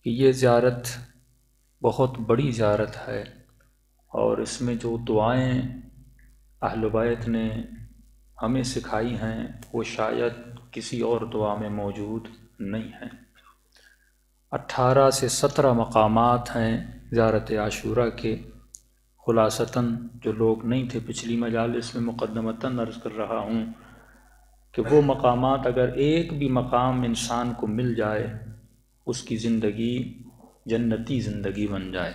کہ یہ زیارت بہت بڑی زیارت ہے، اور اس میں جو دعائیں اہل بیت نے ہمیں سکھائی ہیں وہ شاید کسی اور دعا میں موجود نہیں ہیں۔ 18 سے 17 مقامات ہیں زیارت عاشورہ کے۔ خلاصتاً جو لوگ نہیں تھے پچھلی مجالس میں، مقدمتاً عرض کر رہا ہوں کہ وہ مقامات اگر ایک بھی مقام انسان کو مل جائے، اس کی زندگی جنتی زندگی بن جائے۔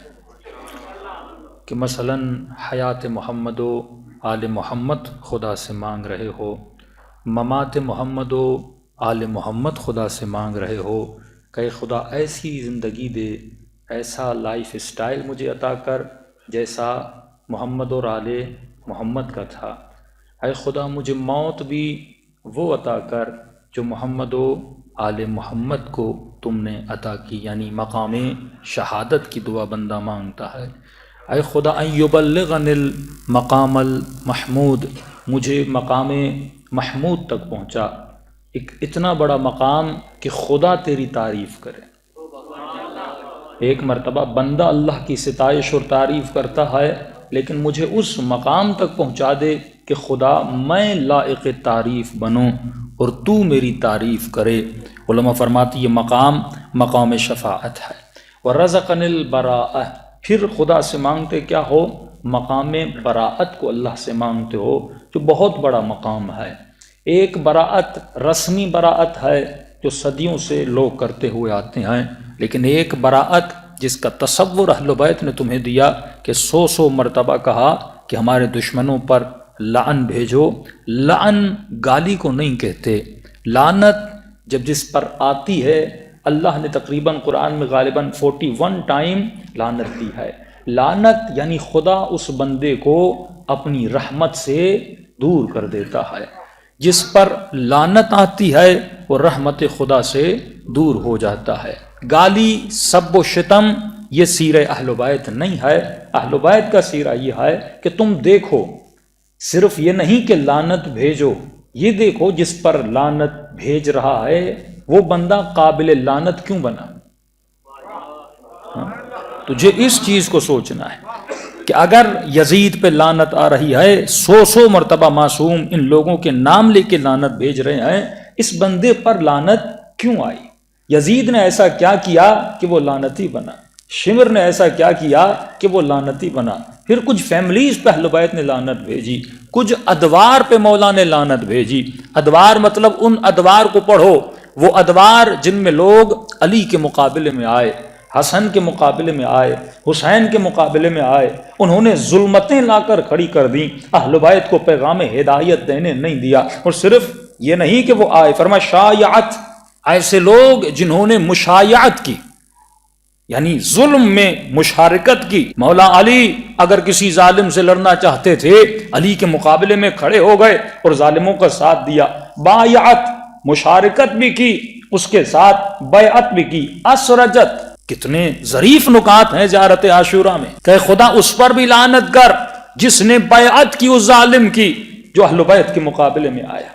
کہ مثلاً حیات محمد و آل محمد خدا سے مانگ رہے ہو، ممات محمد و آل محمد خدا سے مانگ رہے ہو کہ خدا ایسی زندگی دے، ایسا لائف اسٹائل مجھے عطا کر جیسا محمد اور آل محمد کا تھا۔ اے خدا مجھے موت بھی وہ عطا کر جو محمد و آل محمد کو تم نے عطا کی، یعنی مقام شہادت کی دعا بندہ مانگتا ہے۔ اے خدا ان یبلغنی المقام المحمود، مجھے مقام محمود تک پہنچا، ایک اتنا بڑا مقام کہ خدا تیری تعریف کرے۔ ایک مرتبہ بندہ اللہ کی ستائش اور تعریف کرتا ہے، لیکن مجھے اس مقام تک پہنچا دے کہ خدا میں لائق تعریف بنوں اور تو میری تعریف کرے۔ علماء فرماتی یہ مقام شفاعت ہے۔ وَرَزَقَنِ الْبَرَاءَ، پھر خدا سے مانگتے کیا ہو؟ مقام براءت کو اللہ سے مانگتے ہو، جو بہت بڑا مقام ہے۔ ایک براءت رسمی براءت ہے جو صدیوں سے لوگ کرتے ہوئے آتے ہیں، لیکن ایک براءت جس کا تصور اہل بیت نے تمہیں دیا کہ 100 مرتبہ کہا کہ ہمارے دشمنوں پر لعن بھیجو۔ لعن گالی کو نہیں کہتے، لعنت جب جس پر آتی ہے، اللہ نے تقریباً قرآن میں غالباً 41 ٹائم لعنت دی ہے۔ لعنت یعنی خدا اس بندے کو اپنی رحمت سے دور کر دیتا ہے۔ جس پر لعنت آتی ہے وہ رحمت خدا سے دور ہو جاتا ہے۔ گالی، سب و شتم یہ سیرہ اہل بیت نہیں ہے۔ اہل بیت کا سیرہ یہ ہے کہ تم دیکھو، صرف یہ نہیں کہ لعنت بھیجو، یہ دیکھو جس پر لعنت بھیج رہا ہے وہ بندہ قابل لعنت کیوں بنا۔ تجھے اس چیز کو سوچنا ہے کہ اگر یزید پہ لعنت آ رہی ہے، 100 مرتبہ معصوم ان لوگوں کے نام لے کے لعنت بھیج رہے ہیں، اس بندے پر لعنت کیوں آئی؟ یزید نے ایسا کیا کیا کہ وہ لعنتی بنا؟ شمر نے ایسا کیا کیا کہ وہ لعنتی بنا؟ پھر کچھ فیملیز پہ اہل بیت نے لعنت بھیجی، کچھ ادوار پہ مولا نے لعنت بھیجی۔ ادوار مطلب ان ادوار کو پڑھو، وہ ادوار جن میں لوگ علی کے مقابلے میں آئے، حسن کے مقابلے میں آئے، حسین کے مقابلے میں آئے، انہوں نے ظلمتیں لا کر کھڑی کر دیں، اہل بیت کو پیغام ہدایت دینے نہیں دیا۔ اور صرف یہ نہیں کہ وہ آئے، فرمایا شایعت، ایسے لوگ جنہوں نے مشایعت کی، یعنی ظلم میں مشارکت کی۔ مولا علی اگر کسی ظالم سے لڑنا چاہتے تھے، علی کے مقابلے میں کھڑے ہو گئے اور ظالموں کا ساتھ دیا۔ بایعت، مشارکت بھی کی، اس کے ساتھ بیعت بھی کی۔ اسرجت، کتنے ظریف نکات ہیں زیارت عاشورہ میں کہ خدا اس پر بھی لعنت کر جس نے بیعت کی اس ظالم کی جو اہل بیت کے مقابلے میں آیا۔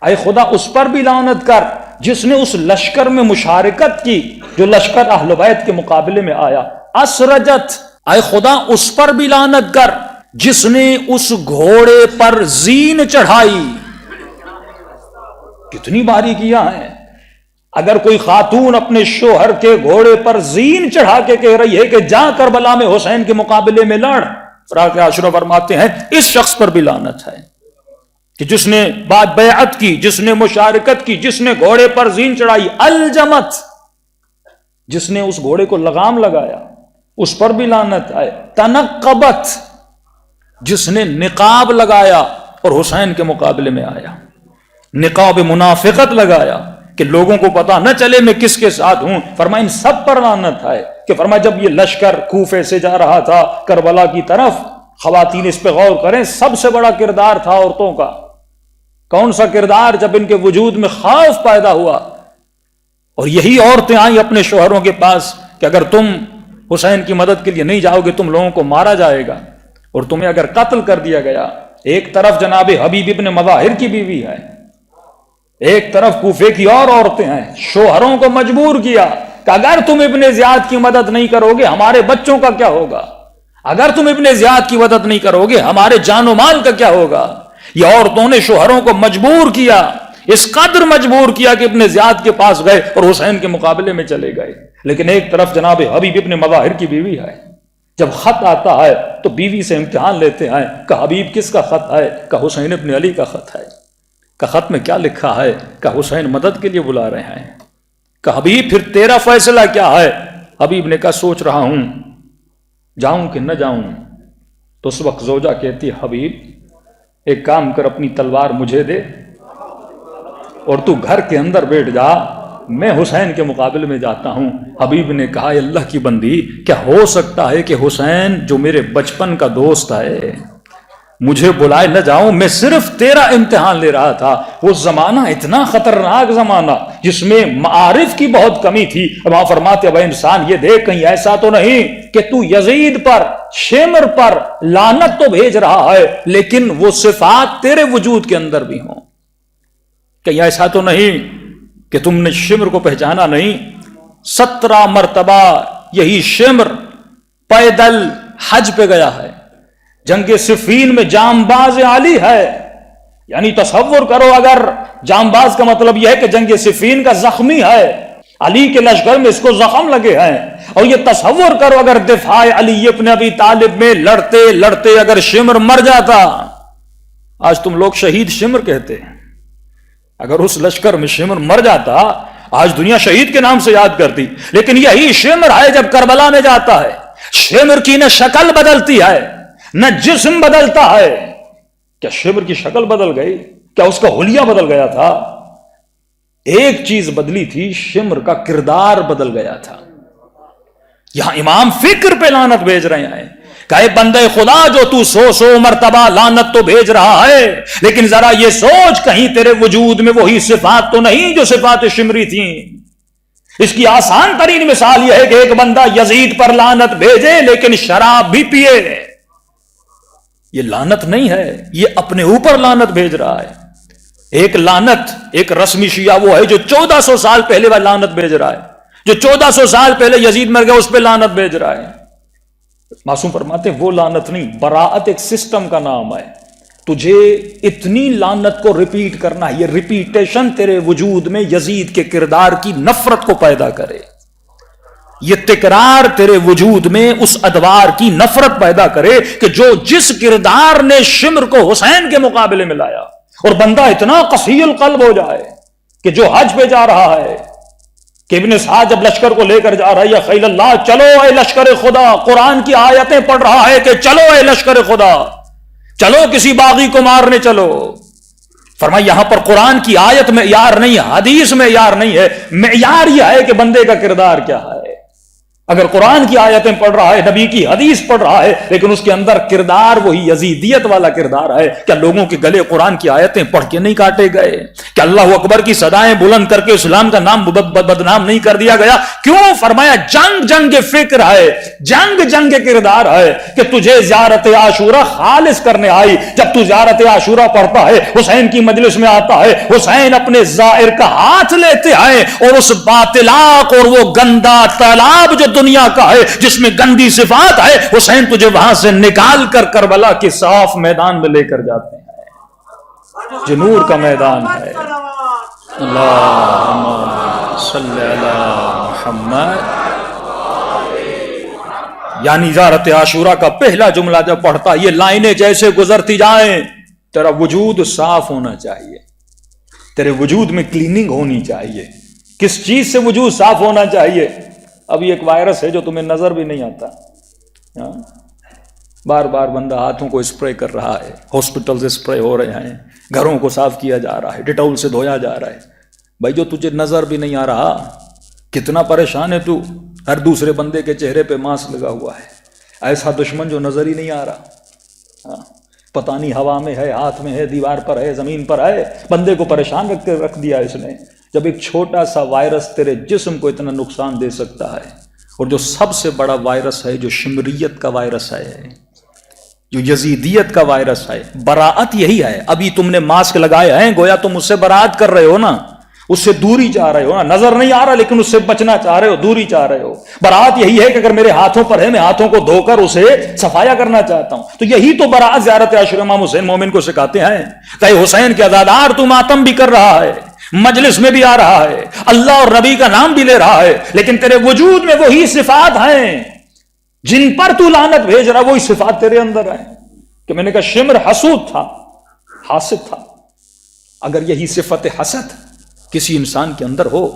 اے خدا اس پر بھی لعنت کر جس نے اس لشکر میں مشارکت کی جو لشکر اہل بیت کے مقابلے میں آیا۔ اسرجت، اے خدا اس پر بھی لعنت کر جس نے اس گھوڑے پر زین چڑھائی۔ کتنی باریکیاں ہیں۔ اگر کوئی خاتون اپنے شوہر کے گھوڑے پر زین چڑھا کے کہہ رہی ہے کہ جا کربلا میں حسین کے مقابلے میں لڑ، فراق عاشورہ فرماتے ہیں اس شخص پر بھی لعنت ہے کہ جس نے بیعت کی، جس نے مشارکت کی، جس نے گھوڑے پر زین چڑھائی۔ الجمت، جس نے اس گھوڑے کو لگام لگایا، اس پر بھی لعنت ہے۔ تنقبت، جس نے نقاب لگایا اور حسین کے مقابلے میں آیا، نقاب منافقت لگایا کہ لوگوں کو پتا نہ چلے میں کس کے ساتھ ہوں۔ فرمایا ان سب پر لعنت ہے۔ کہ فرمایا جب یہ لشکر کوفے سے جا رہا تھا کربلا کی طرف، خواتین اس پہ غور کریں، سب سے بڑا کردار تھا عورتوں کا۔ کون سا کردار؟ جب ان کے وجود میں خوف پیدا ہوا اور یہی عورتیں آئیں اپنے شوہروں کے پاس کہ اگر تم حسین کی مدد کے لیے نہیں جاؤ گے تم لوگوں کو مارا جائے گا اور تمہیں اگر قتل کر دیا گیا۔ ایک طرف جناب حبیب ابن مظاہر کی بیوی ہے، ایک طرف کوفے کی اور عورتیں ہیں، شوہروں کو مجبور کیا کہ اگر تم ابن زیاد کی مدد نہیں کرو گے ہمارے بچوں کا کیا ہوگا، اگر تم ابن زیاد کی مدد نہیں کرو گے ہمارے جان و مال کا کیا ہوگا۔ یہ عورتوں نے شوہروں کو مجبور کیا، اس قدر مجبور کیا کہ ابن زیاد کے پاس گئے اور حسین کے مقابلے میں چلے گئے۔ لیکن ایک طرف جناب حبیب ابن مظاہر کی بیوی ہے، جب خط آتا ہے تو بیوی سے امتحان لیتے ہیں کہ حبیب کس کا خط ہے، کہ حسین ابن علی کا خط ہے۔ کہ خط میں کیا لکھا ہے، کہ حسین مدد کے لیے بلا رہے ہیں۔ کہ حبیب پھر تیرا فیصلہ کیا ہے؟ حبیب نے کہا سوچ رہا ہوں جاؤں کہ نہ جاؤں۔ تو اس وقت زوجہ کہتی حبیب ایک کام کر، اپنی تلوار مجھے دے اور تو گھر کے اندر بیٹھ جا، میں حسین کے مقابلے میں جاتا ہوں۔ حبیب نے کہا اے اللہ کی بندی، کیا ہو سکتا ہے کہ حسین جو میرے بچپن کا دوست ہے مجھے بلائے نہ جاؤں؟ میں صرف تیرا امتحان لے رہا تھا۔ وہ زمانہ اتنا خطرناک زمانہ جس میں معارف کی بہت کمی تھی۔ وہاں فرماتے اب انسان یہ دیکھ کہیں ایسا تو نہیں کہ تو یزید پر، شمر پر لعنت تو بھیج رہا ہے لیکن وہ صفات تیرے وجود کے اندر بھی ہوں۔ کہیں ایسا تو نہیں کہ تم نے شمر کو پہچانا نہیں؟ 17 مرتبہ یہی شمر پیدل حج پہ گیا ہے، جنگ صفین میں جانباز علی ہے۔ یعنی تصور کرو، اگر جانباز کا مطلب یہ ہے کہ جنگ صفین کا زخمی ہے، علی کے لشکر میں اس کو زخم لگے ہیں، اور یہ تصور کرو اگر دفاع علی ابن ابی طالب میں لڑتے لڑتے اگر شمر مر جاتا۔ آج تم لوگ شہید شمر کہتے ہیں، اگر اس لشکر میں شمر مر جاتا آج دنیا شہید کے نام سے یاد کرتی، لیکن یہی شمر ہے جب کربلا میں جاتا ہے، شمر کی نہ شکل بدلتی ہے نہ جسم بدلتا ہے۔ کیا شمر کی شکل بدل گئی؟ کیا اس کا حلیہ بدل گیا تھا؟ ایک چیز بدلی تھی، شمر کا کردار بدل گیا تھا۔ یہاں امام فکر پہ لعنت بھیج رہے ہیں کہ اے بندے خدا جو تو 100 مرتبہ لعنت تو بھیج رہا ہے، لیکن ذرا یہ سوچ کہیں تیرے وجود میں وہی صفات تو نہیں جو صفات شمری تھیں۔ اس کی آسان ترین مثال یہ ہے کہ ایک بندہ یزید پر لعنت بھیجے لیکن شراب بھی پیے، یہ لعنت نہیں ہے، یہ اپنے اوپر لعنت بھیج رہا ہے۔ ایک لعنت، ایک رسمی شیعہ وہ ہے جو 1400 سال پہلے وہ لعنت بھیج رہا ہے، جو 1400 سال پہلے یزید مر گیا اس پہ لعنت بھیج رہا ہے۔ معصوم فرماتے ہیں وہ لعنت نہیں، براءت ایک سسٹم کا نام ہے۔ تجھے اتنی لعنت کو ریپیٹ کرنا ہے، یہ ریپیٹیشن تیرے وجود میں یزید کے کردار کی نفرت کو پیدا کرے، یہ تکرار تیرے وجود میں اس ادوار کی نفرت پیدا کرے کہ جو جس کردار نے شمر کو حسین کے مقابلے میں لایا، اور بندہ اتنا قسی القلب ہو جائے کہ جو حج پہ جا رہا ہے کہ ابن سعد جب لشکر کو لے کر جا رہا ہے، یا خیل اللہ چلو اے لشکر خدا، قرآن کی آیتیں پڑھ رہا ہے کہ چلو اے لشکر خدا، چلو کسی باغی کو مارنے چلو۔ فرمایا یہاں پر قرآن کی آیت معیار نہیں، حدیث معیار نہیں ہے، معیار یہ ہے کہ بندے کا کردار کیا ہے۔ اگر قرآن کی آیتیں پڑھ رہا ہے، نبی کی حدیث پڑھ رہا ہے، لیکن اس کے اندر کردار وہی یزیدیت والا کردار ہے، کیا لوگوں کے گلے قرآن کی آیتیں پڑھ کے نہیں کاٹے گئے؟ کیا اللہ اکبر کی صدائیں بلند کر کے اسلام کا نام بدنام نہیں کر دیا گیا؟ کیوں؟ فرمایا جنگ فکر ہے، جنگ کردار ہے کہ تجھے زیارت عاشورہ خالص کرنے آئی۔ جب تو زیارت عاشورہ پڑھتا ہے، حسین کی مجلس میں آتا ہے، حسین اپنے زائر کا ہاتھ لیتے ہیں اور اس باطلاق اور وہ گندا تالاب جو دنیا کا ہے جس میں گندی صفات ہے، حسین تجھے وہاں سے نکال کر کربلا کے صاف میدان میں لے کر جاتے ہیں، جو نور کا میدان ہے۔ اللہم صلی علی محمد۔ یعنی زیارت عاشورہ کا پہلا جملہ جب پڑھتا، یہ لائنیں جیسے گزرتی جائیں، تیرا وجود صاف ہونا چاہیے، تیرے وجود میں کلیننگ ہونی چاہیے۔ کس چیز سے وجود صاف ہونا چاہیے؟ ابھی ایک وائرس ہے جو تمہیں نظر بھی نہیں آتا، بار بار بندہ ہاتھوں کو اسپرے کر رہا ہے، ہاسپٹل سے اسپرے ہو رہے ہیں، گھروں کو صاف کیا جا رہا ہے، ڈیٹول سے دھویا جا رہا ہے۔ بھائی جو تجھے نظر بھی نہیں آ رہا، کتنا پریشان ہے تو؟ ہر دوسرے بندے کے چہرے پہ ماسک لگا ہوا ہے، ایسا دشمن جو نظر ہی نہیں آ رہا، پتہ نہیں ہوا میں ہے، ہاتھ میں ہے، دیوار پر ہے، زمین پر ہے، بندے کو پریشان رکھ دیا اس نے۔ جب ایک چھوٹا سا وائرس تیرے جسم کو اتنا نقصان دے سکتا ہے، اور جو سب سے بڑا وائرس ہے، جو شمریت کا وائرس ہے، جو یزیدیت کا وائرس ہے، براءت یہی ہے۔ ابھی تم نے ماسک لگائے ہیں، گویا تم اس سے براءت کر رہے ہو نا، اس سے دوری چاہ رہے ہو نا, نظر نہیں آ رہا لیکن اس سے بچنا چاہ رہے ہو, دوری چاہ رہے ہو. برات یہی ہے کہ اگر میرے ہاتھوں پر ہے, میں ہاتھوں کو دھو کر اسے صفایا کرنا چاہتا ہوں. تو یہی تو برات زیارت عاشور امام حسین مومن کو سکھاتے ہیں کہ حسین کے عزادار تو ماتم بھی کر رہا ہے, مجلس میں بھی آ رہا ہے, اللہ اور نبی کا نام بھی لے رہا ہے, لیکن تیرے وجود میں وہی صفات ہیں جن پر تو لعنت بھیج رہا, وہی صفات تیرے اندر ہیں. کہ میں نے کہا شمر حسود تھا, حاسد تھا. اگر یہی صفت حسد کسی انسان کے اندر ہو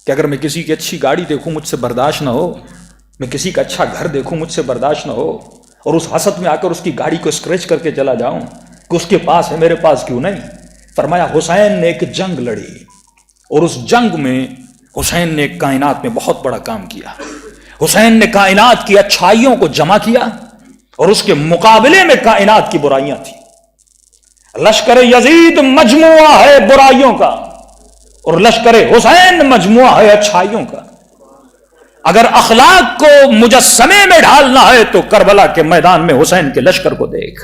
کہ اگر میں کسی کی اچھی گاڑی دیکھوں مجھ سے برداشت نہ ہو, میں کسی کا اچھا گھر دیکھوں مجھ سے برداشت نہ ہو, اور اس حسد میں آ کر اس کی گاڑی کو اسکریچ کر کے چلا جاؤں کہ اس کے پاس ہے میرے پاس کیوں نہیں. فرمایا حسین نے ایک جنگ لڑی, اور اس جنگ میں حسین نے کائنات میں بہت بڑا کام کیا. حسین نے کائنات کی اچھائیوں کو جمع کیا, اور اس کے مقابلے میں کائنات کی برائیاں تھیں. لشکر یزید مجموعہ ہے برائیوں کا, اور لشکر حسین مجموعہ ہے اچھائیوں کا. اگر اخلاق کو مجسمے میں ڈھالنا ہے تو کربلا کے میدان میں حسین کے لشکر کو دیکھ,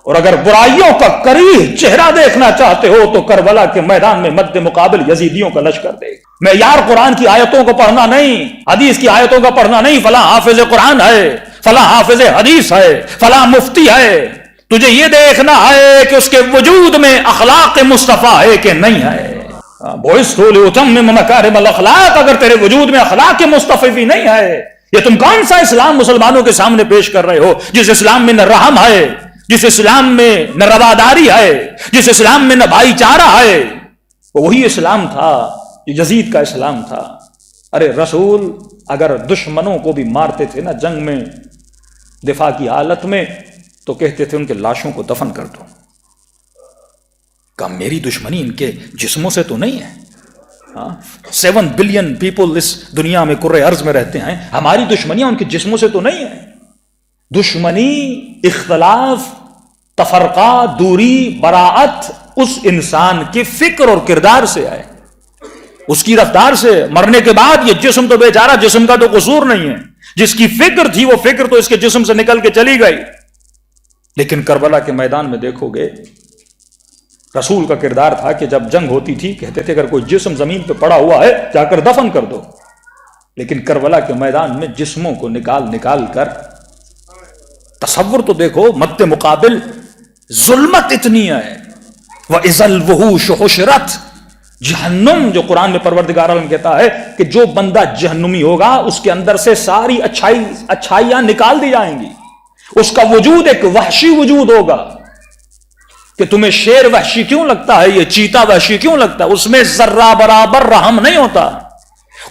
اور اگر برائیوں کا کریہ چہرہ دیکھنا چاہتے ہو تو کربلا کے میدان میں مد مقابل یزیدیوں کا لشکر دیکھ. میں یار قرآن کی آیتوں کو پڑھنا نہیں, حدیث کی آیتوں کا پڑھنا نہیں, فلاں حافظ قرآن ہے, فلاں حافظ حدیث ہے, فلاں مفتی ہے. تجھے یہ دیکھنا ہے کہ اس کے وجود میں اخلاق مصطفیٰ ہے کہ نہیں ہے. بوئستو لأتمم مکارم الاخلاق, اگر تیرے وجود میں اخلاق مصطفی بھی نہیں ہے, یہ تم کون سا اسلام مسلمانوں کے سامنے پیش کر رہے ہو جس اسلام میں نہ رحم ہے, جس اسلام میں نہ رواداری ہے, جس اسلام میں نہ بھائی چارہ ہے. وہی اسلام تھا جو یزید کا اسلام تھا. ارے رسول اگر دشمنوں کو بھی مارتے تھے نا جنگ میں دفاع کی حالت میں, تو کہتے تھے ان کے لاشوں کو دفن کر دو. کہ میری دشمنی ان کے جسموں سے تو نہیں ہے, 7 بلین پیپل اس دنیا میں کرۂ ارض میں رہتے ہیں, ہماری دشمنیاں ان کے جسموں سے تو نہیں ہے. دشمنی, اختلاف, تفرقہ, دوری, براعت اس انسان کے فکر اور کردار سے ہے, اس کی رفتار سے. مرنے کے بعد یہ جسم تو بیچارہ, جسم کا تو قصور نہیں ہے, جس کی فکر تھی وہ فکر تو اس کے جسم سے نکل کے چلی گئی. لیکن کربلا کے میدان میں دیکھو گے رسول کا کردار تھا کہ جب جنگ ہوتی تھی کہتے تھے اگر کوئی جسم زمین پہ پڑا ہوا ہے جا کر دفن کر دو. لیکن کربلا کے میدان میں جسموں کو نکال کر تصور تو دیکھو, مد مقابل ظلمت اتنی ہے. وَإِذَا الْوُحُوشُ حُشِرَتْ, جہنم جو قرآن میں پروردگار عالم کہتا ہے کہ جو بندہ جہنمی ہوگا اس کے اندر سے ساری اچھائیاں نکال دی جائیں گی. اس کا وجود ایک وحشی وجود ہوگا کہ تمہیں شیر وحشی کیوں لگتا ہے, یہ چیتا وحشی کیوں لگتا ہے, اس میں ذرہ برابر رحم نہیں ہوتا.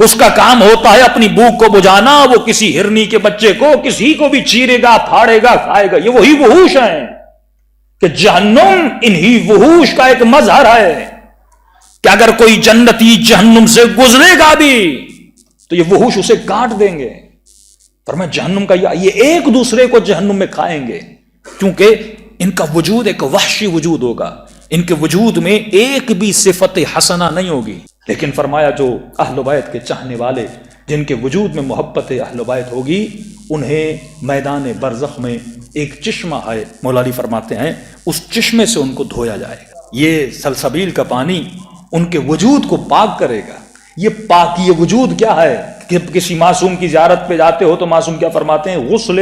اس کا کام ہوتا ہے اپنی بھوک کو بجھانا, وہ کسی ہرنی کے بچے کو کسی کو بھی چیرے گا, پھاڑے گا, کھائے گا. یہ وہی وحوش ہیں کہ جہنم انہی وحوش کا ایک مظہر ہے کہ اگر کوئی جنتی جہنم سے گزرے گا بھی تو یہ وحوش اسے کاٹ دیں گے. فرمایا جہنم کا یہ ایک دوسرے کو جہنم میں کھائیں گے, کیونکہ ان کا وجود ایک وحشی وجود ہوگا, ان کے وجود میں ایک بھی صفت حسنہ نہیں ہوگی. لیکن فرمایا جو اہل بیت کے چاہنے والے, جن کے وجود میں محبت اہل بیت ہوگی, انہیں میدان برزخ میں ایک چشمہ ہے, مولا علی فرماتے ہیں اس چشمے سے ان کو دھویا جائے گا. یہ سلسبیل کا پانی ان کے وجود کو پاک کرے گا. یہ پاکی وجود کیا ہے کہ کسی معصوم کی زیارت پہ جاتے ہو تو معصوم کیا فرماتے ہیں, غسل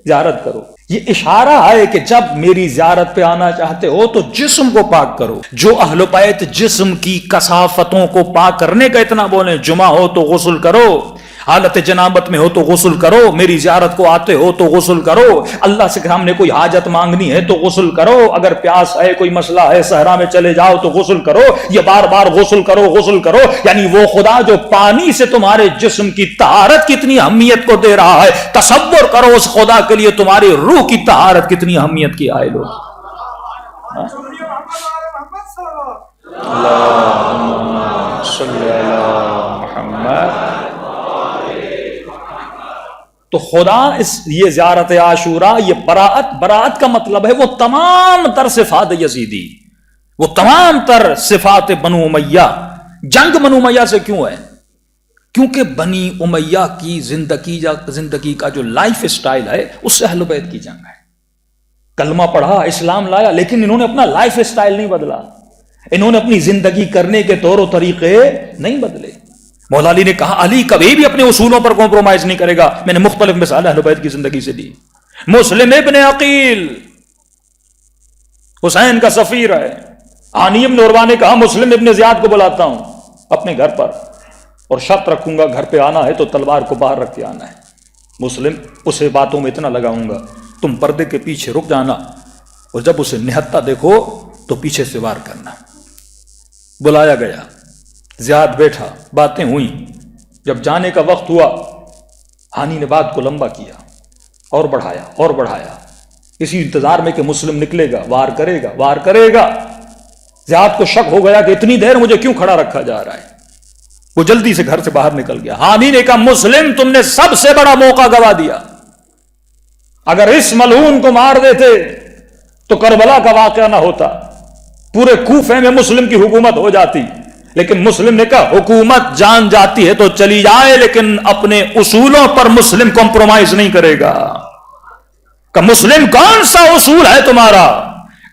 زیارت کرو. یہ اشارہ ہے کہ جب میری زیارت پہ آنا چاہتے ہو تو جسم کو پاک کرو. جو اہل بیت جسم کی کثافتوں کو پاک کرنے کا اتنا بولیں, جمعہ ہو تو غسل کرو, حالت جنابت میں ہو تو غسل کرو, میری زیارت کو آتے ہو تو غسل کرو, اللہ سے ہم نے کوئی حاجت مانگنی ہے تو غسل کرو, اگر پیاس ہے, کوئی مسئلہ ہے, صحرا میں چلے جاؤ تو غسل کرو. یہ بار بار غسل کرو غسل کرو, یعنی وہ خدا جو پانی سے تمہارے جسم کی طہارت کتنی اہمیت کو دے رہا ہے, تصور کرو اس خدا کے لیے تمہاری روح کی طہارت کتنی اہمیت کی حائل ہو. اللہم صلی علی محمد. تو خدا یہ زیارت عاشورہ, یہ براعت کا مطلب ہے وہ تمام تر صفات یزیدی, وہ تمام تر صفات بنو امیہ. جنگ بنو امیہ سے کیوں ہے؟ کیونکہ بنی امیہ کی زندگی کا جو لائف اسٹائل ہے اس سے اہل بیت کی جنگ ہے. کلمہ پڑھا, اسلام لایا, لیکن انہوں نے اپنا لائف اسٹائل نہیں بدلا. انہوں نے اپنی زندگی کرنے کے طور و طریقے نہیں بدلے. مولا علی نے کہا علی کبھی بھی اپنے اصولوں پر کمپرومائز نہیں کرے گا. میں نے مختلف مثال اہل بیت کی زندگی سے دی. مسلم ابن عقیل حسین کا سفیر ہے. عانی بن عروہ نے کہا مسلم ابن زیاد کو بلاتا ہوں اپنے گھر پر اور شرط رکھوں گا گھر پہ آنا ہے تو تلوار کو باہر رکھ کے آنا ہے. مسلم اسے باتوں میں اتنا لگاؤں گا تم پردے کے پیچھے رک جانا اور جب اسے نہتا دیکھو تو پیچھے سے وار کرنا. بلایا گیا, زیاد بیٹھا, باتیں ہوئیں. جب جانے کا وقت ہوا ہانی نے بات کو لمبا کیا اور بڑھایا اور بڑھایا, اسی انتظار میں کہ مسلم نکلے گا, وار کرے گا, وار کرے گا. زیاد کو شک ہو گیا کہ اتنی دیر مجھے کیوں کھڑا رکھا جا رہا ہے. وہ جلدی سے گھر سے باہر نکل گیا. ہانی نے کہا مسلم تم نے سب سے بڑا موقع گوا دیا. اگر اس ملعون کو مار دیتے تو کربلا کا واقعہ نہ ہوتا, پورے کوفے میں مسلم کی حکومت ہو جاتی. لیکن مسلم نے کہا حکومت جان جاتی ہے تو چلی جائے لیکن اپنے اصولوں پر مسلم کمپرومائز نہیں کرے گا. کہ مسلم کون سا اصول ہے تمہارا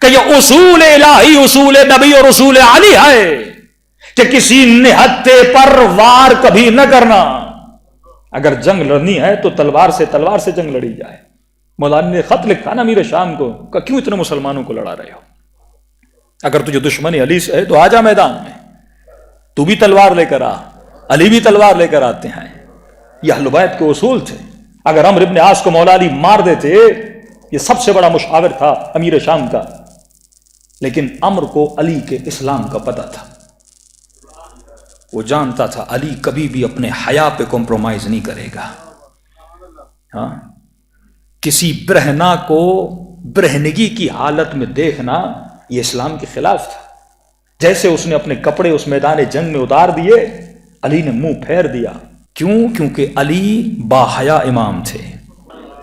کہ یہ اصول الہی, اصول نبی اور اصول علی ہے کہ کسی نہتے پر وار کبھی نہ کرنا. اگر جنگ لڑنی ہے تو تلوار سے جنگ لڑی جائے. مولانا نے خط لکھا نا امیر شام کو کہ کیوں اتنے مسلمانوں کو لڑا رہے ہو؟ اگر تجھے دشمنی علی سے ہے تو آ جا میدان میں, تو بھی تلوار لے کر آ, علی بھی تلوار لے کر آتے ہیں. یہ اہل بیت کے اصول تھے. اگر عمرو ابن عاص کو مولا علی مار دیتے, یہ سب سے بڑا مشاور تھا امیر شام کا, لیکن عمرو کو علی کے اسلام کا پتہ تھا. وہ جانتا تھا علی کبھی بھی اپنے حیا پہ کمپرومائز نہیں کرے گا. ہاں, کسی برہنہ کو برہنگی کی حالت میں دیکھنا یہ اسلام کے خلاف تھا. جیسے اس نے اپنے کپڑے اس میدان جنگ میں اتار دیے, علی نے منہ پھیر دیا. کیوں؟ کیونکہ علی باحیا امام تھے.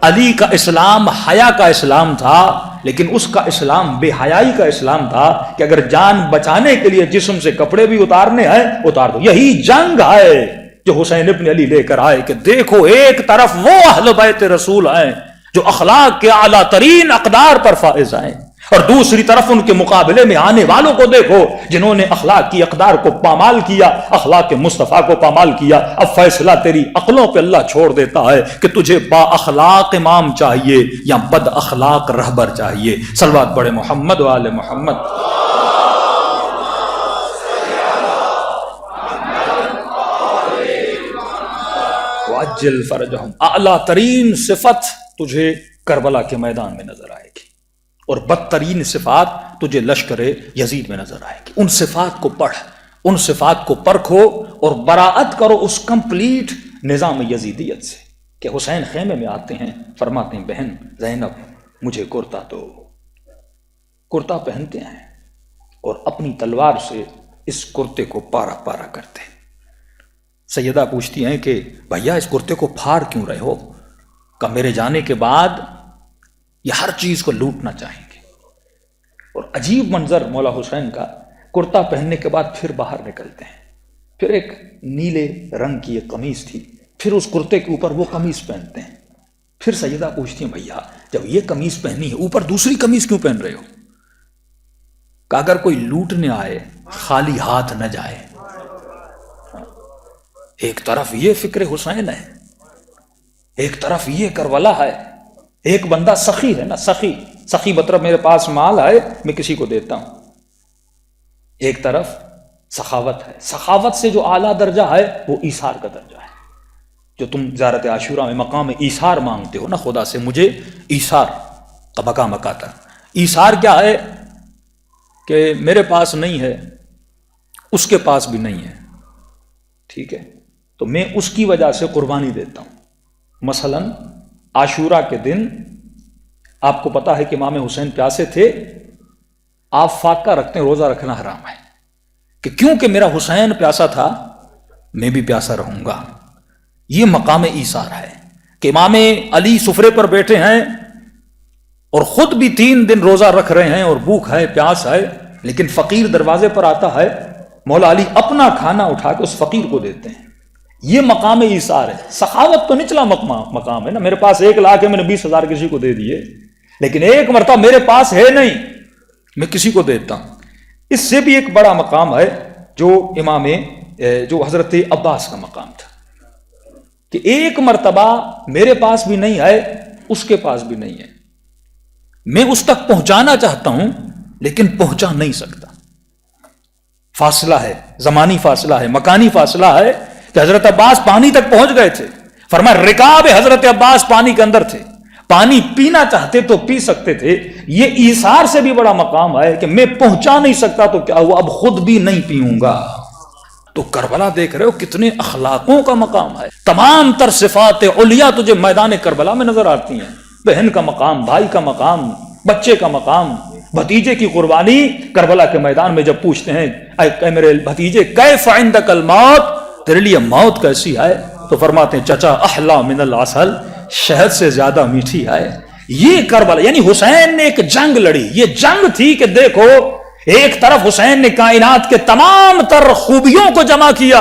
علی کا اسلام حیا کا اسلام تھا, لیکن اس کا اسلام بے حیائی کا اسلام تھا کہ اگر جان بچانے کے لیے جسم سے کپڑے بھی اتارنے ہیں اتار دو. یہی جنگ ہے جو حسین ابن علی لے کر آئے کہ دیکھو ایک طرف وہ اہل بیت رسول ہیں جو اخلاق کے اعلیٰ ترین اقدار پر فائز ہیں, اور دوسری طرف ان کے مقابلے میں آنے والوں کو دیکھو جنہوں نے اخلاق کی اقدار کو پامال کیا, اخلاق کے مصطفیٰ کو پامال کیا. اب فیصلہ تیری عقلوں پہ اللہ چھوڑ دیتا ہے کہ تجھے با اخلاق امام چاہیے یا بد اخلاق رہبر چاہیے. صلوات پڑھے محمد و آل محمد. وعجل فرجہم, اعلیٰ ترین صفت تجھے کربلا کے میدان میں نظر آئے گی اور بدترین صفات تجھے لشکر یزید میں نظر آئے گی. ان صفات کو پڑھ, ان صفات کو پرکھو اور براءت کرو اس کمپلیٹ نظام یزیدیت سے کہ حسین خیمے میں آتے ہیں, فرماتے ہیں بہن زینب مجھے کرتا دو. کرتا پہنتے ہیں اور اپنی تلوار سے اس کرتے کو پارا پارا کرتے ہیں. سیدہ پوچھتی ہیں کہ بھیا اس کرتے کو پھاڑ کیوں رہے ہو؟ کہ میرے جانے کے بعد یہ ہر چیز کو لوٹنا چاہیں گے. اور عجیب منظر مولا حسین کا, کرتا پہننے کے بعد پھر باہر نکلتے ہیں, پھر ایک نیلے رنگ کی ایک قمیص تھی, پھر اس کرتے کے اوپر وہ قمیص پہنتے ہیں. پھر سیدہ پوچھتی ہیں بھیا جب یہ قمیص پہنی ہے اوپر دوسری قمیص کیوں پہن رہے ہو؟ کہ اگر کوئی لوٹنے آئے خالی ہاتھ نہ جائے. ایک طرف یہ فکر حسین ہے, ایک طرف یہ کربلا ہے. ایک بندہ سخی ہے نا, سخی مطلب میرے پاس مال ہے میں کسی کو دیتا ہوں. ایک طرف سخاوت ہے, سخاوت سے جو اعلیٰ درجہ ہے وہ ایثار کا درجہ ہے. جو تم زیارت عاشورہ میں مقام ایثار مانگتے ہو نا خدا سے, مجھے ایثار کا مقام آتا. ایثار کیا ہے کہ میرے پاس نہیں ہے, اس کے پاس بھی نہیں ہے, ٹھیک ہے, تو میں اس کی وجہ سے قربانی دیتا ہوں. مثلاً عاشورہ کے دن آپ کو پتا ہے کہ امام حسین پیاسے تھے, آپ فاقہ رکھتے ہیں, روزہ رکھنا حرام ہے کہ کیونکہ میرا حسین پیاسا تھا میں بھی پیاسا رہوں گا. یہ مقام ایثار ہے کہ امام علی سفرے پر بیٹھے ہیں اور خود بھی 3 دن روزہ رکھ رہے ہیں اور بھوک ہے, پیاس ہے, لیکن فقیر دروازے پر آتا ہے, مولا علی اپنا کھانا اٹھا کے اس فقیر کو دیتے ہیں. یہ مقام ایثار ہے. سخاوت تو نچلا مقام ہے نا, میرے پاس 1 لاکھ ہے میں نے 20,000 کسی کو دے دیے, لیکن ایک مرتبہ میرے پاس ہے نہیں میں کسی کو دیتا ہوں. اس سے بھی ایک بڑا مقام ہے جو حضرت عباس کا مقام تھا کہ ایک مرتبہ میرے پاس بھی نہیں ہے، اس کے پاس بھی نہیں ہے، میں اس تک پہنچانا چاہتا ہوں لیکن پہنچا نہیں سکتا، فاصلہ ہے، زمانی فاصلہ ہے، مکانی فاصلہ ہے کہ حضرت عباس پانی تک پہنچ گئے تھے، فرمایا رکاب حضرت عباس پانی کے اندر تھے، پانی پینا چاہتے تو پی سکتے تھے، یہ ایثار سے بھی بڑا مقام ہے کہ میں پہنچا نہیں سکتا تو کیا ہوا، اب خود بھی نہیں پیوں گا۔ تو کربلا دیکھ رہے ہو کتنے اخلاقوں کا مقام ہے، تمام تر صفات علیاء تجھے میدان کربلا میں نظر آتی ہیں، بہن کا مقام، بھائی کا مقام، بچے کا مقام، بھتیجے کی قربانی۔ کربلا کے میدان میں جب پوچھتے ہیں اے میرے بھتیجے کیف عندک الموت، تیرے لیے موت کیسی ہے، تو فرماتے ہیں چچا احلا من العسل، شہد سے زیادہ میٹھی ہے۔ یہ کربلا، یعنی حسین نے ایک جنگ لڑی، یہ جنگ تھی کہ دیکھو ایک طرف حسین نے کائنات کے تمام تر خوبیوں کو جمع کیا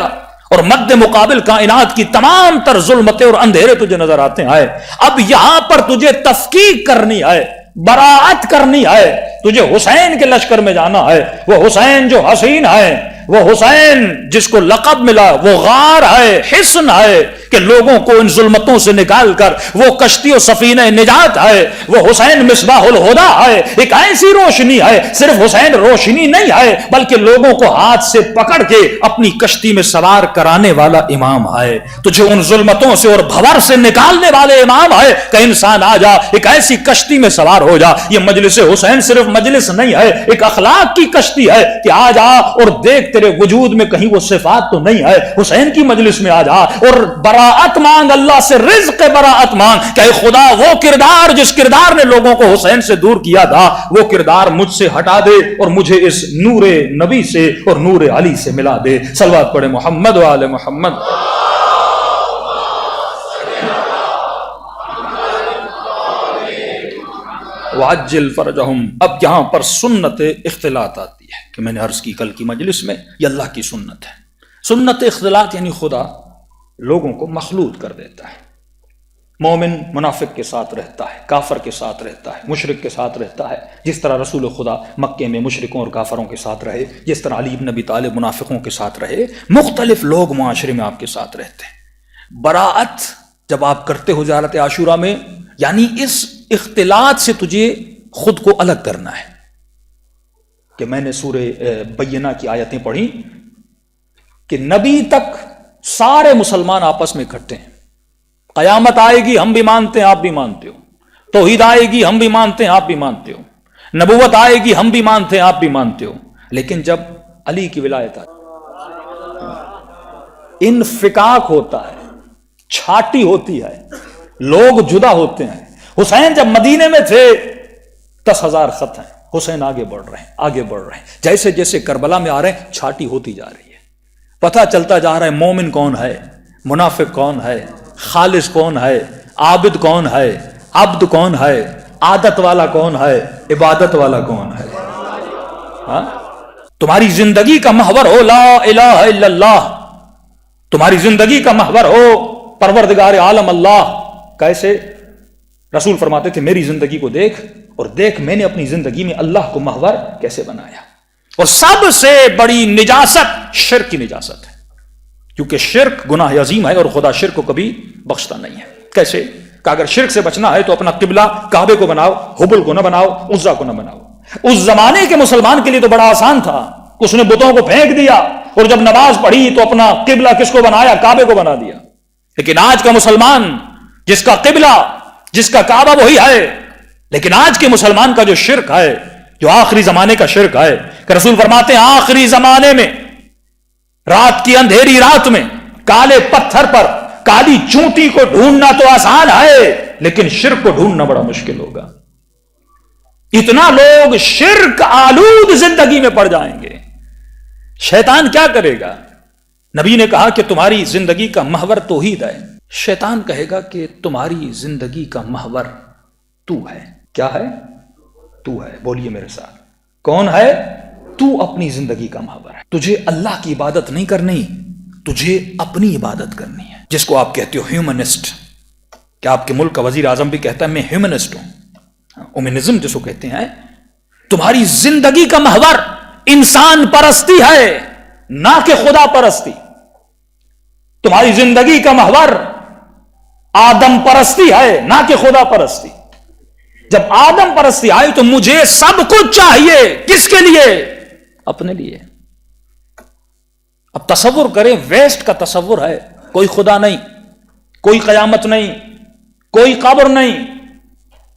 اور مد مقابل کائنات کی تمام تر ظلمتیں اور اندھیرے تجھے نظر آتے ہیں، اب یہاں پر تجھے تفکیک کرنی ہے، براعت کرنی ہے، تجھے حسین کے لشکر میں جانا ہے، وہ حسین جو حسین ہے، وہ حسین جس کو لقب ملا، وہ غار ہے، حصن ہے کہ لوگوں کو ان ظلمتوں سے نکال کر وہ کشتی و سفینہ نجات ہے، وہ حسین مصباح الہدیٰ ہے، ایک ایسی روشنی ہے، صرف حسین روشنی نہیں ہے بلکہ لوگوں کو ہاتھ سے پکڑ کے اپنی کشتی میں سوار کرانے والا امام ہے، تجھے ان ظلمتوں سے اور بھور سے نکالنے والے امام ہے کہ انسان آ جا، ایک ایسی کشتی میں سوار ہو جا۔ یہ مجلس حسین صرف مجلس نہیں ہے، ایک اخلاق کی کشتی ہے کہ آ جا اور دیکھ تیرے وجود میں کہیں وہ صفات تو نہیں ہے، حسین کی مجلس میں آ جا اور براعت مانگ، اللہ سے رزق براعت مانگ کہ اے خدا وہ کردار جس کردار نے لوگوں کو حسین سے دور کیا تھا وہ کردار مجھ سے ہٹا دے اور مجھے اس نور نبی سے اور نور علی سے ملا دے۔ صلوات پڑھے محمد و آل محمد۔ وعجل فرجہم۔ اب یہاں پر سنت اختلاط آتی ہے کہ میں نے عرض کی کل کی مجلس میں، یہ اللہ کی سنت ہے۔ سنت اختلاط یعنی خدا لوگوں کو مخلوط کر دیتا ہے، مومن منافق کے ساتھ رہتا ہے، کافر کے ساتھ رہتا ہے، مشرک کے ساتھ رہتا ہے، جس طرح رسول خدا مکے میں مشرکوں اور کافروں کے ساتھ رہے، جس طرح علی بن ابی طالب منافقوں کے ساتھ رہے، مختلف لوگ معاشرے میں آپ کے ساتھ رہتے ہیں۔ براعت جب آپ کرتے ہو زیارت عاشورہ میں، یعنی اس اختلاط سے تجھے خود کو الگ کرنا ہے کہ میں نے سورہ بینہ کی آیتیں پڑھی کہ نبی تک سارے مسلمان آپس میں اکٹھے ہیں، قیامت آئے گی ہم بھی مانتے ہیں آپ بھی مانتے ہو، توحید آئے گی ہم بھی مانتے ہیں آپ بھی مانتے ہو، نبوت آئے گی ہم بھی مانتے ہیں آپ بھی مانتے ہو، لیکن جب علی کی ولایت آئی انفکاک ہوتا ہے، چھاٹی ہوتی ہے، لوگ جدا ہوتے ہیں۔ حسین جب مدینے میں تھے 10,000 خط ہیں، حسین آگے بڑھ رہے ہیں، آگے بڑھ رہے ہیں، جیسے جیسے کربلا میں آ رہے ہیں چھاٹی ہوتی جا رہی ہے، پتہ چلتا جا رہا ہے مومن کون ہے، منافق کون ہے، خالص کون ہے، عابد کون ہے، عبد کون ہے، عادت والا کون ہے، عبادت والا کون ہے۔ ہاں؟ تمہاری زندگی کا محور ہو لا الہ الا اللہ، تمہاری زندگی کا محور ہو پروردگار عالم اللہ۔ کیسے؟ رسول فرماتے تھے میری زندگی کو دیکھ اور دیکھ میں نے اپنی زندگی میں اللہ کو محور کیسے بنایا۔ اور سب سے بڑی نجاست شرک کی نجاست ہے، کیونکہ شرک گناہ عظیم ہے اور خدا شرک کو کبھی بخشتا نہیں ہے۔ کیسے؟ کہ اگر شرک سے بچنا ہے تو اپنا قبلہ کعبے کو بناؤ، حبل کو نہ بناؤ، عزا کو نہ بناؤ۔ اس زمانے کے مسلمان کے لیے تو بڑا آسان تھا، اس نے بتوں کو پھینک دیا اور جب نماز پڑھی تو اپنا قبلہ کس کو بنایا؟ کعبے کو بنا دیا۔ لیکن آج کا مسلمان جس کا قبلہ جس کا کعبہ وہی ہے، لیکن آج کے مسلمان کا جو شرک ہے، جو آخری زمانے کا شرک ہے کہ رسول فرماتے ہیں آخری زمانے میں رات کی اندھیری رات میں کالے پتھر پر کالی چونٹی کو ڈھونڈنا تو آسان ہے لیکن شرک کو ڈھونڈنا بڑا مشکل ہوگا۔ اتنا لوگ شرک آلود زندگی میں پڑ جائیں گے، شیطان کیا کرے گا؟ نبی نے کہا کہ تمہاری زندگی کا محور توحید ہے، شیطان کہے گا کہ تمہاری زندگی کا محور تو ہے۔ کیا ہے؟ تو ہے۔ بولیے میرے ساتھ، کون ہے؟ تو اپنی زندگی کا محور ہے۔ تجھے اللہ کی عبادت نہیں کرنی، تجھے اپنی عبادت کرنی ہے، جس کو آپ کہتے ہو ہیومنسٹ۔ کیا آپ کے ملک کا وزیر اعظم بھی کہتا ہے میں ہیومنسٹ ہوں، اومنزم جس کو کہتے ہیں۔ تمہاری زندگی کا محور انسان پرستی ہے نہ کہ خدا پرستی. تمہاری زندگی کا محور آدم پرستی ہے نہ کہ خدا پرستی. جب آدم پرستی آئی تو مجھے سب کچھ چاہیے. کس کے لیے؟ اپنے لیے. اب تصور کریں، ویسٹ کا تصور ہے، کوئی خدا نہیں، کوئی قیامت نہیں، کوئی قبر نہیں.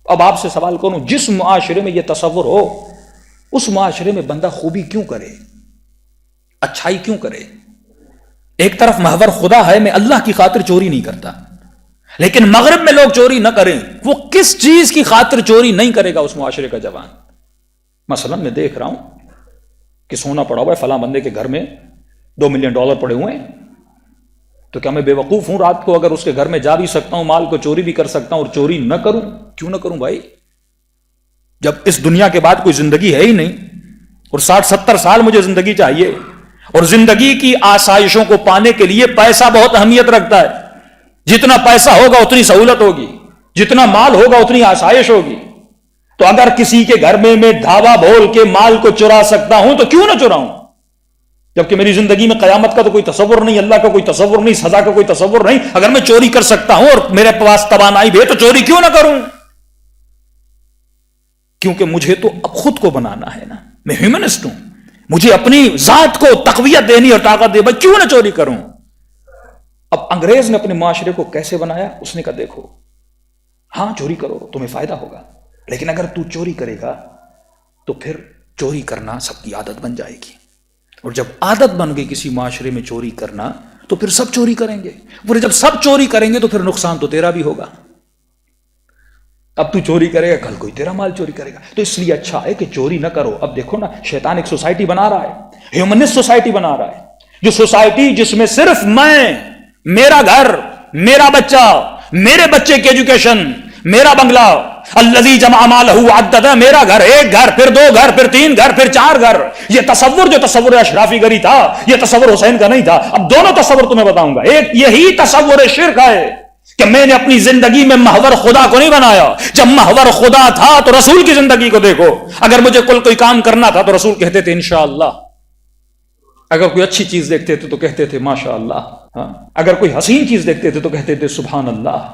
اب آپ سے سوال کروں، جس معاشرے میں یہ تصور ہو اس معاشرے میں بندہ خوبی کیوں کرے، اچھائی کیوں کرے؟ ایک طرف محور خدا ہے، میں اللہ کی خاطر چوری نہیں کرتا، لیکن مغرب میں لوگ چوری نہ کریں، وہ کس چیز کی خاطر چوری نہیں کرے گا اس معاشرے کا جوان؟ مثلا میں دیکھ رہا ہوں کہ سونا پڑا ہوا ہے فلاں بندے کے گھر میں، $2 ملین پڑے ہوئے ہیں، تو کیا میں بے وقوف ہوں رات کو اگر اس کے گھر میں جا بھی سکتا ہوں، مال کو چوری بھی کر سکتا ہوں اور چوری نہ کروں؟ کیوں نہ کروں بھائی؟ جب اس دنیا کے بعد کوئی زندگی ہے ہی نہیں اور 60-70 سال مجھے زندگی چاہیے، اور زندگی کی آسائشوں کو پانے کے لیے پیسہ بہت اہمیت رکھتا ہے. جتنا پیسہ ہوگا اتنی سہولت ہوگی، جتنا مال ہوگا اتنی آسائش ہوگی. تو اگر کسی کے گھر میں دھاوا بول کے مال کو چرا سکتا ہوں تو کیوں نہ چراؤں؟ جبکہ میری زندگی میں قیامت کا تو کوئی تصور نہیں، اللہ کا کوئی تصور نہیں، سزا کا کوئی تصور نہیں. اگر میں چوری کر سکتا ہوں اور میرے پاس توانائی بھی ہے تو چوری کیوں نہ کروں؟ کیونکہ مجھے تو اب خود کو بنانا ہے نا، میں ہیومنسٹ ہوں، مجھے اپنی ذات کو تقویت دینی اور طاقت دے، بھائی کیوں نہ چوری کروں؟ اب انگریز نے اپنے معاشرے کو کیسے بنایا؟ اس نے کہا دیکھو، ہاں چوری کرو تمہیں فائدہ ہوگا، لیکن اگر تو چوری کرے گا تو پھر چوری کرنا سب کی عادت بن جائے گی، اور جب عادت بن گئی کسی معاشرے میں چوری کرنا تو پھر سب چوری کریں گے، پھر جب سب چوری کریں گے تو پھر نقصان تو تیرا بھی ہوگا. اب تو چوری کرے گا، کل کوئی تیرا مال چوری کرے گا. تو اس لیے اچھا ہے کہ چوری نہ کرو. اب دیکھو نا، شیطان ایک سوسائٹی بنا رہا ہے، ہیومنسٹ سوسائٹی بنا رہا ہے، جو سوسائٹی جس میں صرف میں، میرا گھر، میرا بچہ، میرے بچے کی ایجوکیشن، میرا بنگلہ، الذی جمع مالہ وعددہ، میرا گھر، ایک گھر، پھر 2 گھر، پھر 3 گھر، پھر 4 گھر. یہ تصور جو تصور اشرافی گری تھا، یہ تصور حسین کا نہیں تھا. اب دونوں تصور تمہیں بتاؤں گا. ایک یہی تصور شرک ہے کہ میں نے اپنی زندگی میں محور خدا کو نہیں بنایا. جب محور خدا تھا تو رسول کی زندگی کو دیکھو. اگر مجھے کوئی کام کرنا تھا تو رسول کہتے تھے انشاءاللہ. اگر کوئی اچھی چیز دیکھتے تھے تو کہتے تھے ماشاءاللہ. اگر کوئی حسین چیز دیکھتے تھے تو کہتے تھے سبحان اللہ.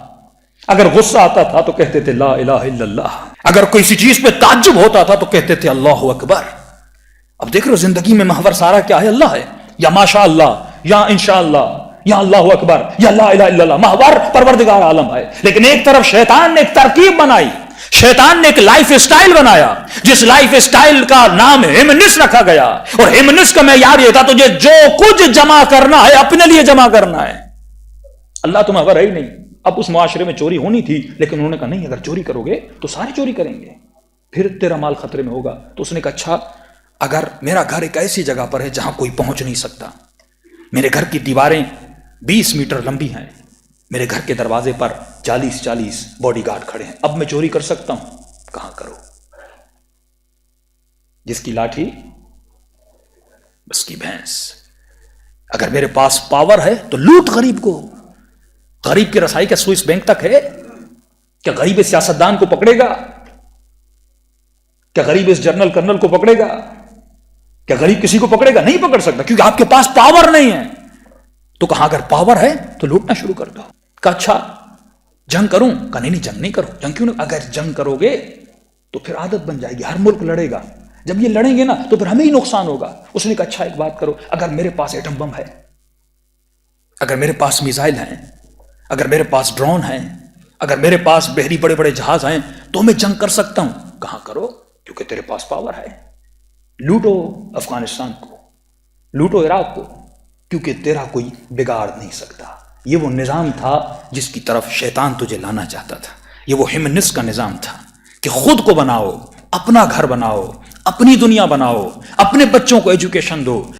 اگر غصہ آتا تھا تو کہتے تھے لا الہ الا اللہ. اگر کوئی سی چیز پہ تعجب ہوتا تھا تو کہتے تھے اللہ اکبر. اب دیکھ رہے ہو زندگی میں محور سارا کیا ہے؟ اللہ ہے. یا ماشاء اللہ، یا انشاءاللہ، یا اللہ اکبر، یا لا الہ الا اللہ. محور پروردگار عالم ہے. لیکن ایک طرف شیطان نے ایک ترکیب بنائی، شیطان نے ایک لائف اسٹائل بنایا جس لائف اسٹائل کا نام ہیمنسٹ رکھا گیا. اور ہیمنسٹ کا معیار یہ تھا تجھے جو کچھ جمع کرنا ہے اپنے لیے جمع کرنا ہے، اللہ تو محور ہے ہی نہیں. اب اس معاشرے میں چوری ہونی تھی، لیکن انہوں نے کہا نہیں، اگر چوری کرو گے تو سارے چوری کریں گے، پھر تیرا مال خطرے میں ہوگا. تو اس نے کہا اچھا، اگر میرا گھر ایک ایسی جگہ پر ہے جہاں کوئی پہنچ نہیں سکتا، میرے گھر کی دیواریں 20 میٹر لمبی ہیں، میرے گھر کے دروازے پر 40 باڈی گارڈ کھڑے ہیں، اب میں چوری کر سکتا ہوں. کہاں کرو؟ جس کی لاٹھی بس کی بھینس. اگر میرے پاس پاور ہے تو لوٹ غریب کو. غریب کی رسائی کا سوئس بینک تک ہے؟ کیا غریب اس سیاستدان کو پکڑے گا؟ کیا غریب اس جنرل کرنل کو پکڑے گا؟ کیا غریب کسی کو پکڑے گا؟ نہیں پکڑ سکتا، کیونکہ آپ کے پاس پاور نہیں ہے. تو کہا اگر پاور ہے تو لوٹنا شروع کر دو. کہا اچھا جنگ کروں؟ کہا نہیں جنگ نہیں کرو. جنگ کیوں نہیں؟ اگر جنگ کرو گے تو پھر عادت بن جائے گی، ہر ملک لڑے گا. جب یہ لڑیں گے نا تو پھر ہمیں ہی نقصان ہوگا. اس نے کہا اچھا ایک بات کرو، اگر میرے پاس ایٹم بم ہے، اگر میرے پاس میزائل ہیں، اگر میرے پاس ڈرون ہیں، اگر میرے پاس بحری بڑے بڑے جہاز ہیں تو میں جنگ کر سکتا ہوں. کہاں کرو؟ کیونکہ تیرے پاس پاور ہے. لوٹو افغانستان کو، لوٹو عراق کو، کیونکہ تیرا کوئی بگاڑ نہیں سکتا. یہ وہ نظام تھا جس کی طرف شیطان تجھے لانا چاہتا تھا. یہ وہ ہیمنسٹ کا نظام تھا کہ خود کو بناؤ، اپنا گھر بناؤ، اپنی دنیا بناؤ، اپنے بچوں کو ایجوکیشن دو.